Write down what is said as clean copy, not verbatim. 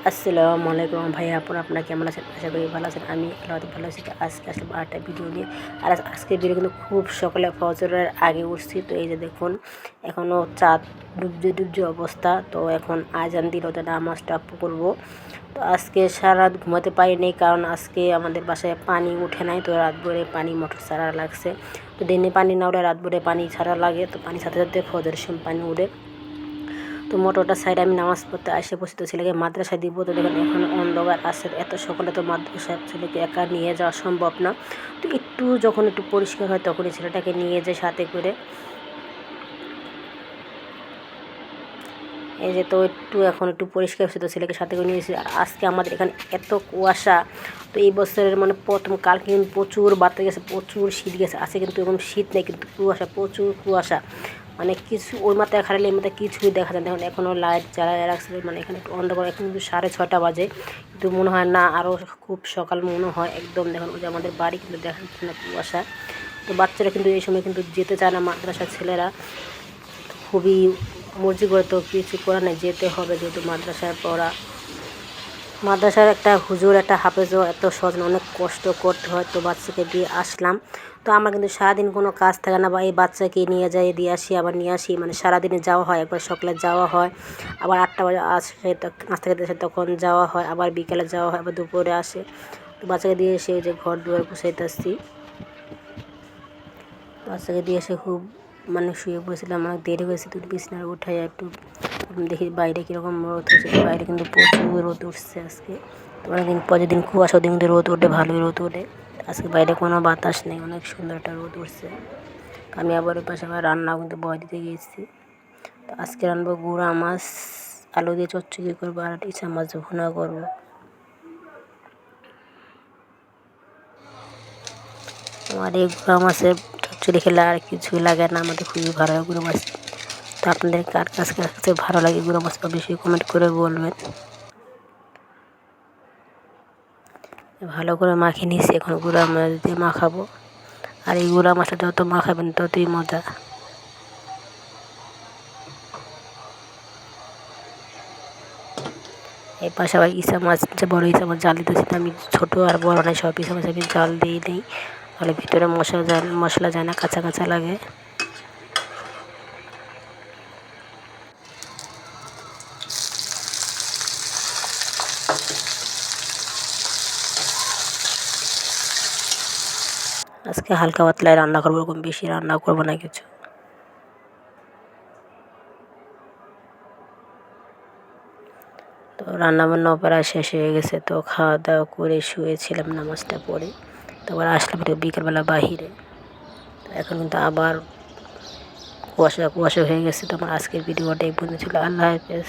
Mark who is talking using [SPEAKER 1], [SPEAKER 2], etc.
[SPEAKER 1] আসসালামু আলাইকুম ভাইয়া, আপনারা কেমন আছেন? আশা করি ভালো আছেন। আমি আল্লাহ ভালো আছি। তো আজকে আসলে আরেকটা ভিডিও নিয়ে। আর আজকের ভিডিও কিন্তু খুব সকালে ফজরের আগে উঠছি। তো এই যে দেখুন, এখনও চাঁদ ডুবছে অবস্থা। তো এখন আজান দিল, তো নামাজটা পড়বো। তো আজকে সারা রাত ঘুমাতে পারিনি, কারণ আজকে আমাদের বাসায় পানি উঠে নাই। তো রাত ভরে পানি মোটর ছাড়া লাগছে। তো দিনে পানি না উঠে রাত ভরে পানি ছাড়া লাগে। তো পানি সাথে সাথে ফজরের সময় পানি উঠে। তো মোটরটা সাইডে আমি নামাজ পড়তে আসে বসে। তো ছেলেকে মাদ্রাসায় দিব। তো দেখেন এখন অন্ধকার আছে, এত সকালে তো মাদ্রাসায় ছেলেকে একা নিয়ে যাওয়া সম্ভব না। তো যখন একটু পরিষ্কার হয় তখনই ছেলেটাকে নিয়ে যায় সাথে করে। এই যে তো এখন একটু পরিষ্কার হচ্ছে, তো ছেলেকে সাথে করে নিয়েছি। আর আজকে আমাদের এখানে এত কুয়াশা। তো এই বছরের প্রথম কালকে কিন্তু প্রচুর বাতাস গেছে, প্রচুর শীত গেছে। আজকে কিন্তু এরকম শীত নেই, কিন্তু কুয়াশা, প্রচুর কুয়াশা। কিছু ওই মাথায় খারালে এই মাথায় কিছুই দেখা যায় না। এখন এখনও লাইট জ্বালায় রাখছে, এখানে একটু অন্ধকার। এখন কিন্তু 6:30 বাজে, কিন্তু মনে হয় না, আরও খুব সকাল মনে হয় একদম। দেখুন ওই যে আমাদের বাড়ি কিন্তু দেখা যাচ্ছে না, কুয়াশা। তো বাচ্চারা কিন্তু এই সময় কিন্তু যেতে চায় না, মাদ্রাসার ছেলেরা খুবই মর্জি করে। তো কিছু করার নেই, যেতে হবে, যেহেতু মাদ্রাসায় পড়া। মাদ্রাসার একটা হুজুর, একটা হাফেজও এত সহজ না, অনেক কষ্ট করতে হয়। তো বাচ্চাকে দিয়ে আসলাম। তো আমার কিন্তু সারাদিন কোনো কাজ থাকে না, বা এই বাচ্চাকে নিয়ে যাই, দিয়ে আসি, আবার নিয়ে আসি, সারাদিনে যাওয়া হয়। একবার সকালে যাওয়া হয়, আবার 8টা বাজে আসে, নাস্তা খেতে আসে, তখন যাওয়া হয়, আবার বিকেলে যাওয়া হয়, আবার দুপুরে আসে। তো বাচ্চাকে দিয়ে এসে যে ঘর দুয়ার গুছাইতে আসছি। বাচ্চাকে দিয়ে এসে খুব শুয়ে পড়েছিলাম, অনেক দেরি হয়েছে। তো বিছানায় উঠাই একটু দেখি বাইরে কীরকম রোদ উঠছে। বাইরে কিন্তু প্রচুর রোদ উঠছে আজকে। তো অনেকদিন পর, যেদিন কুয়াশা ওদিন কিন্তু রোদ ওঠে, ভালোই রোদ ওঠে। আজকে বাইরে কোনো বাতাস নেই, অনেক সুন্দর একটা রোদ উঠছে। আমি আবার ওই পাশে আবার রান্নাও কিন্তু বয় দিতে গিয়েছি। তো আজকে রান্নাবো গুঁড়া মাছ, আলু দিয়ে চচ্চড়ি করবো, আর ইচা মাছ ভুনা করবো। আমার এই গুঁড়া মাছের চচ্চড়ি খেলে আর কিছুই লাগে না, আমাদের খুবই ভালো লাগে গুঁড়ো মাছ। তো আপনাদের কার কাছে ভালো লাগে গুঁড়ো মাছ, অবশ্যই কমেন্ট করে বলবেন। ভালো করে মাখিয়ে নিয়েছি, এখন গুঁড়া মাছ দিয়ে মাখাবো। আর এই গুঁড়া মাছটা যত মাখাবেন ততই মজা। এই পাশে আবার ইচা মাছ, যে বড়ো ইচা মাছ জাল দিতেছি। আমি ছোটো আর বড় নাই, সব ইচা মাছ আমি জাল দিয়ে দিই, তাহলে ভিতরে মশলা যায় না, কাঁচা কাঁচা লাগে। আজকে হালকা পাতলায় রান্না করবো, ওরকম বেশি রান্না করবো না কিছু। তো রান্নাবান্না প্রায় শেষ হয়ে গেছে। তো খাওয়া দাওয়া করে শুয়েছিলাম নামাজটা পড়ে। তারপর আসলাম একটু বিকেলবেলা বাহিরে। তো এখন কিন্তু আবার কুয়াশা হয়ে গেছে। তো আমার আজকের ভিডিওটা এই পর্যন্ত ছিল। আল্লাহ হাফেজ।